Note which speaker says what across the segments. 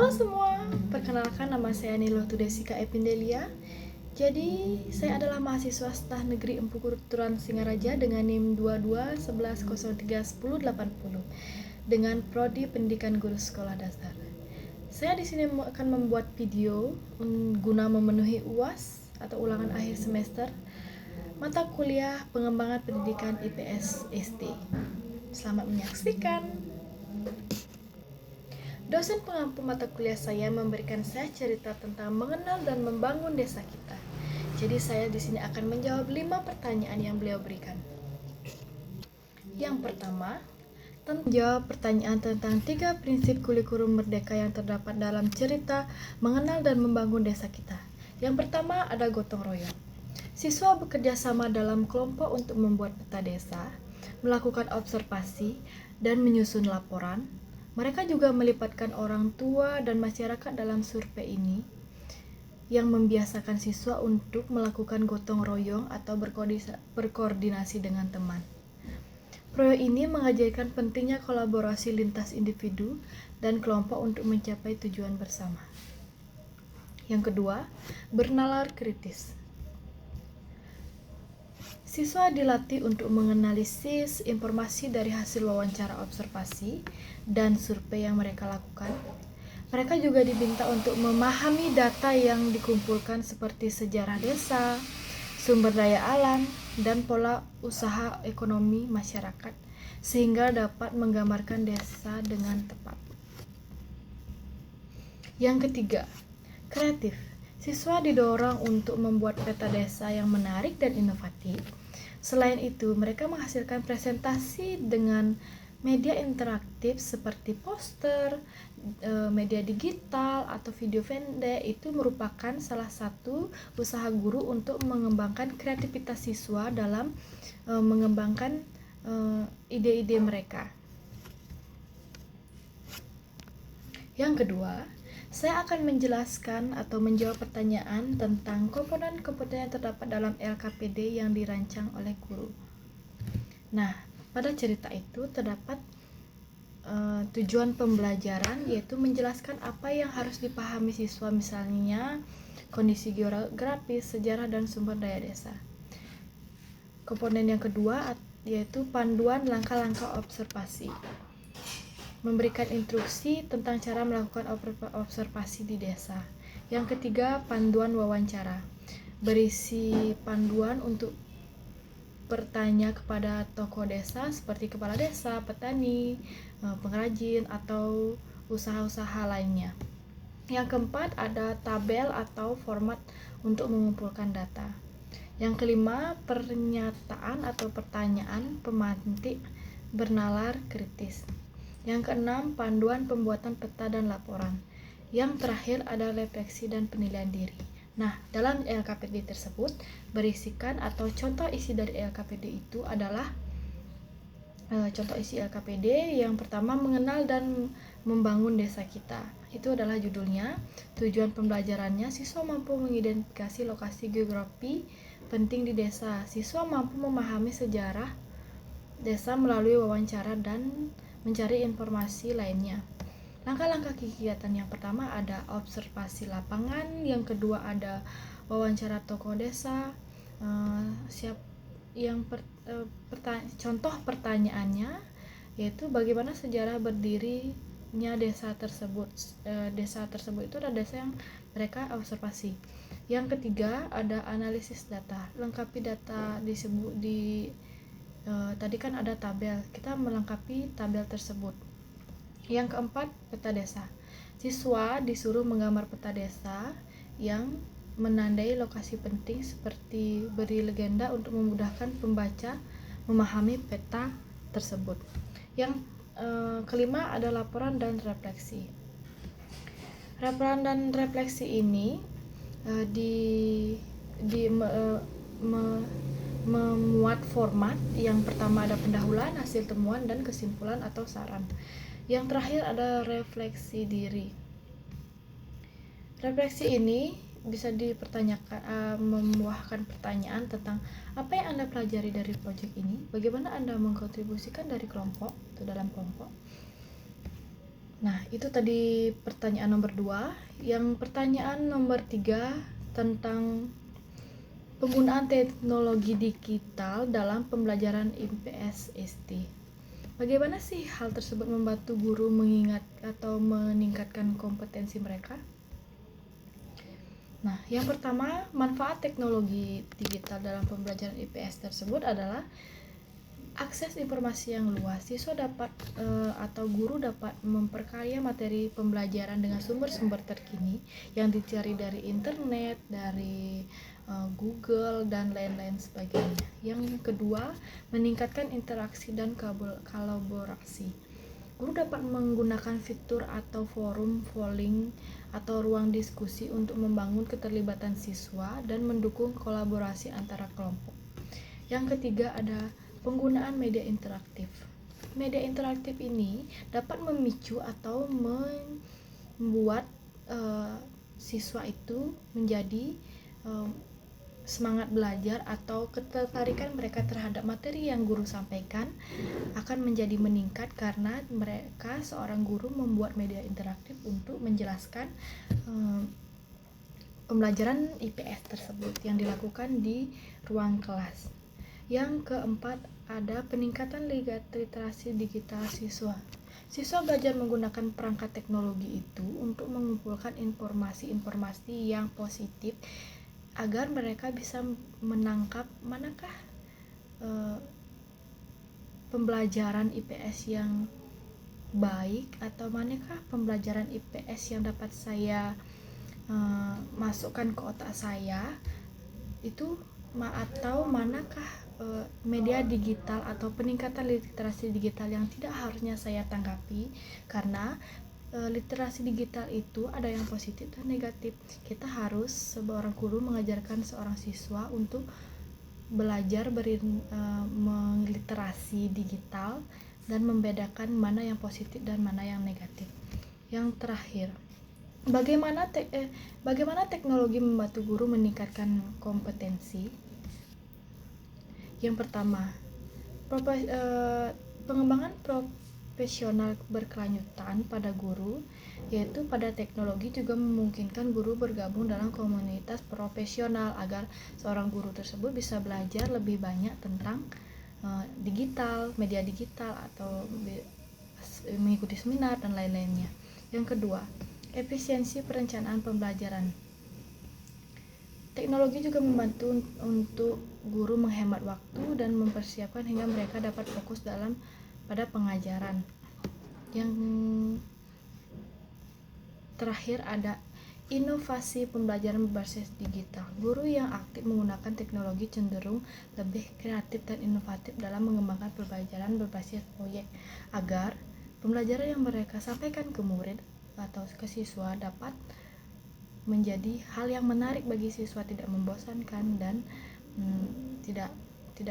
Speaker 1: Halo semua, perkenalkan nama saya Nilo Tudesika Epindelia. Jadi, saya adalah mahasiswa Staf Negeri Empu Kuturan Singaraja dengan NIM 2211031080 dengan prodi Pendidikan Guru Sekolah Dasar. Saya di sini akan membuat video guna memenuhi UAS atau ulangan akhir semester mata kuliah Pengembangan Pendidikan IPS SD. Selamat menyaksikan. Dosen pengampu mata kuliah saya memberikan saya cerita tentang mengenal dan membangun desa kita. Jadi saya di sini akan menjawab 5 pertanyaan yang beliau berikan. Yang pertama, menjawab pertanyaan tentang 3 prinsip kurikulum merdeka yang terdapat dalam cerita mengenal dan membangun desa kita. Yang pertama ada gotong royong. Siswa bekerja sama dalam kelompok untuk membuat peta desa, melakukan observasi, dan menyusun laporan. Mereka juga melibatkan orang tua dan masyarakat dalam survei ini yang membiasakan siswa untuk melakukan gotong royong atau berkoordinasi dengan teman. Proyek ini mengajarkan pentingnya kolaborasi lintas individu dan kelompok untuk mencapai tujuan bersama. Yang kedua, bernalar kritis. Siswa dilatih untuk menganalisis informasi dari hasil wawancara observasi dan survei yang mereka lakukan. Mereka juga diminta untuk memahami data yang dikumpulkan seperti sejarah desa, sumber daya alam, dan pola usaha ekonomi masyarakat, sehingga dapat menggambarkan desa dengan tepat. Yang ketiga, kreatif. Siswa didorong untuk membuat peta desa yang menarik dan inovatif. Selain itu, mereka menghasilkan presentasi dengan media interaktif seperti poster, media digital, atau video pendek. Itu merupakan salah satu usaha guru untuk mengembangkan kreativitas siswa dalam mengembangkan ide-ide mereka. Yang kedua, saya akan menjelaskan atau menjawab pertanyaan tentang komponen-komponen yang terdapat dalam LKPD yang dirancang oleh guru. Nah, pada cerita itu terdapat tujuan pembelajaran, yaitu menjelaskan apa yang harus dipahami siswa, misalnya kondisi geografis, sejarah, dan sumber daya desa. Komponen yang kedua yaitu panduan langkah-langkah observasi, memberikan instruksi tentang cara melakukan observasi di desa. Yang ketiga, panduan wawancara, berisi panduan untuk bertanya kepada tokoh desa seperti kepala desa, petani, pengrajin, atau usaha-usaha lainnya. Yang keempat, ada tabel atau format untuk mengumpulkan data. Yang kelima, pernyataan atau pertanyaan pemantik bernalar kritis. Yang keenam, panduan pembuatan peta dan laporan. Yang terakhir ada refleksi dan penilaian diri. Nah, dalam LKPD tersebut berisikan atau contoh isi dari LKPD itu adalah contoh isi LKPD yang pertama, mengenal dan membangun desa kita. Itu adalah judulnya. Tujuan pembelajarannya, siswa mampu mengidentifikasi lokasi geografi penting di desa. Siswa mampu memahami sejarah desa melalui wawancara dan mencari informasi lainnya. Langkah-langkah kegiatan yang pertama ada observasi lapangan, yang kedua ada wawancara tokoh desa. Contoh pertanyaannya yaitu bagaimana sejarah berdirinya desa tersebut. Desa tersebut itu adalah desa yang mereka observasi. Yang ketiga ada analisis data, lengkapi data disebut di tadi kan ada tabel, kita melengkapi tabel tersebut. Yang keempat, peta desa. Siswa disuruh menggambar peta desa yang menandai lokasi penting seperti beri legenda untuk memudahkan pembaca memahami peta tersebut. Yang kelima ada laporan dan refleksi. Laporan dan refleksi ini memuat format. Yang pertama ada pendahuluan, hasil temuan, dan kesimpulan atau saran. Yang terakhir ada refleksi diri. Refleksi ini bisa dipertanyakan, membuahkan pertanyaan tentang apa yang Anda pelajari dari proyek ini, bagaimana Anda mengkontribusikan dari kelompok, itu dalam kelompok. Nah, itu tadi pertanyaan nomor 2. Yang pertanyaan nomor 3 tentang penggunaan teknologi digital dalam pembelajaran IPS SD. Bagaimana sih hal tersebut membantu guru mengingat atau meningkatkan kompetensi mereka? Nah, yang pertama, manfaat teknologi digital dalam pembelajaran IPS tersebut adalah akses informasi yang luas. Siswa dapat atau guru dapat memperkaya materi pembelajaran dengan sumber-sumber terkini yang dicari dari internet, dari Google dan lain-lain sebagainya. Yang kedua, meningkatkan interaksi dan kolaborasi. Guru dapat menggunakan fitur atau forum, polling, atau ruang diskusi untuk membangun keterlibatan siswa dan mendukung kolaborasi antara kelompok. Yang ketiga ada penggunaan media interaktif. Media interaktif ini dapat memicu atau membuat siswa itu menjadi semangat belajar atau ketertarikan mereka terhadap materi yang guru sampaikan akan menjadi meningkat karena mereka seorang guru membuat media interaktif untuk menjelaskan pembelajaran IPS tersebut yang dilakukan di ruang kelas. Yang keempat ada peningkatan literasi digital siswa. Siswa belajar menggunakan perangkat teknologi itu untuk mengumpulkan informasi-informasi yang positif agar mereka bisa menangkap manakah pembelajaran IPS yang baik atau manakah pembelajaran IPS yang dapat saya masukkan ke otak saya itu atau manakah media digital atau peningkatan literasi digital yang tidak harusnya saya tanggapi, karena literasi digital itu ada yang positif dan negatif. Kita harus seorang guru mengajarkan seorang siswa untuk belajar meliterasi digital dan membedakan mana yang positif dan mana yang negatif. Yang terakhir, bagaimana teknologi membantu guru meningkatkan kompetensi? Yang pertama, pengembangan profesional berkelanjutan pada guru, yaitu pada teknologi juga memungkinkan guru bergabung dalam komunitas profesional agar seorang guru tersebut bisa belajar lebih banyak tentang digital, media digital, atau mengikuti seminar dan lain-lainnya. Yang kedua, efisiensi perencanaan pembelajaran. Teknologi juga membantu untuk guru menghemat waktu dan mempersiapkan hingga mereka dapat fokus pada pengajaran. Yang terakhir ada inovasi pembelajaran berbasis digital. Guru yang aktif menggunakan teknologi cenderung lebih kreatif dan inovatif dalam mengembangkan pembelajaran berbasis proyek agar pembelajaran yang mereka sampaikan ke murid atau ke siswa dapat menjadi hal yang menarik bagi siswa, tidak membosankan dan tidak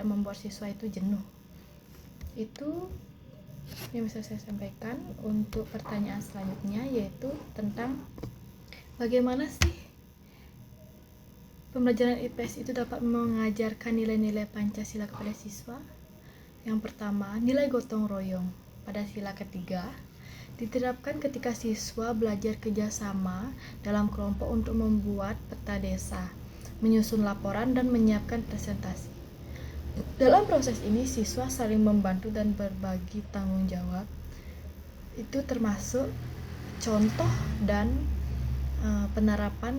Speaker 1: membuat siswa itu jenuh. Itu yang bisa saya sampaikan. Untuk pertanyaan selanjutnya yaitu tentang bagaimana sih pembelajaran IPS itu dapat mengajarkan nilai-nilai Pancasila kepada siswa. Yang pertama, nilai gotong royong pada sila ketiga diterapkan ketika siswa belajar kerjasama dalam kelompok untuk membuat peta desa, menyusun laporan, dan menyiapkan presentasi. Dalam proses ini, siswa saling membantu dan berbagi tanggung jawab. Itu termasuk contoh dan penerapan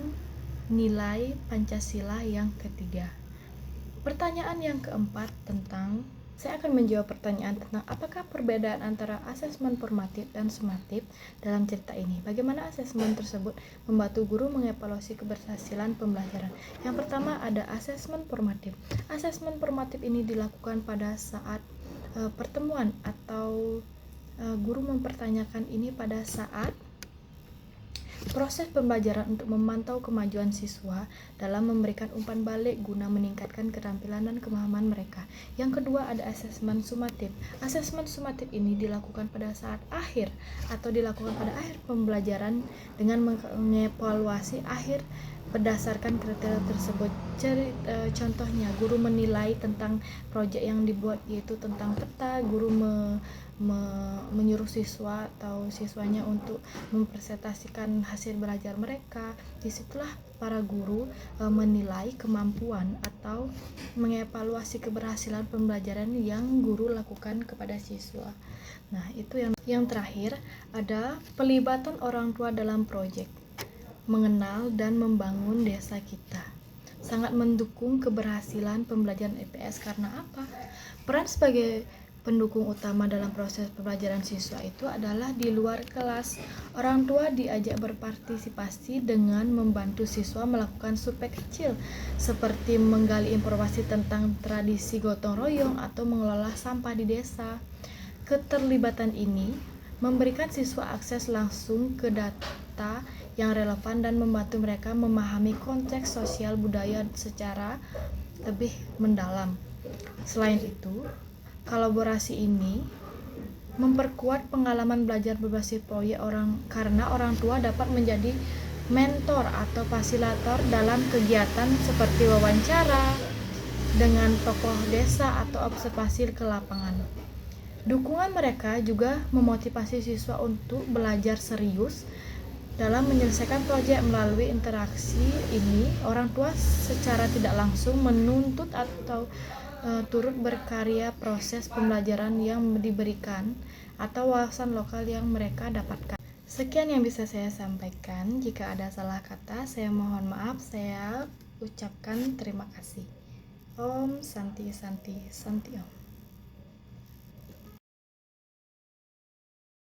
Speaker 1: nilai Pancasila yang ketiga. Pertanyaan yang keempat saya akan menjawab pertanyaan tentang apakah perbedaan antara asesmen formatif dan sumatif dalam cerita ini. Bagaimana asesmen tersebut membantu guru mengevaluasi keberhasilan pembelajaran. Yang pertama ada asesmen formatif. Asesmen formatif ini dilakukan pada saat pertemuan atau guru mempertanyakan ini pada saat proses pembelajaran untuk memantau kemajuan siswa dalam memberikan umpan balik guna meningkatkan keterampilan dan pemahaman mereka. Yang kedua ada asesmen sumatif. Asesmen sumatif ini dilakukan pada saat akhir atau dilakukan pada akhir pembelajaran dengan mengevaluasi akhir berdasarkan kriteria tersebut. Contohnya, guru menilai tentang proyek yang dibuat, yaitu tentang peta. Guru menyuruh siswa atau siswanya untuk mempresentasikan hasil belajar mereka. Disitulah para guru menilai kemampuan atau mengevaluasi keberhasilan pembelajaran yang guru lakukan kepada siswa. Nah, itu yang terakhir ada pelibatan orang tua dalam proyek. Mengenal dan membangun desa kita sangat mendukung keberhasilan pembelajaran IPS. Karena apa? Peran sebagai pendukung utama dalam proses pembelajaran siswa itu adalah di luar kelas. Orang tua diajak berpartisipasi dengan membantu siswa melakukan survei kecil seperti menggali informasi tentang tradisi gotong royong atau mengelola sampah di desa. Keterlibatan ini memberikan siswa akses langsung ke data yang relevan dan membantu mereka memahami konteks sosial budaya secara lebih mendalam. Selain itu, kolaborasi ini memperkuat pengalaman belajar berbasis proyek karena orang tua dapat menjadi mentor atau fasilitator dalam kegiatan seperti wawancara dengan tokoh desa atau observasi ke lapangan. Dukungan mereka juga memotivasi siswa untuk belajar serius dalam menyelesaikan proyek. Melalui interaksi ini, orang tua secara tidak langsung menuntut atau turut berkarya proses pembelajaran yang diberikan atau wawasan lokal yang mereka dapatkan. Sekian yang bisa saya sampaikan. Jika ada salah kata, saya mohon maaf. Saya ucapkan terima kasih. Om Santi Santi Santi Om.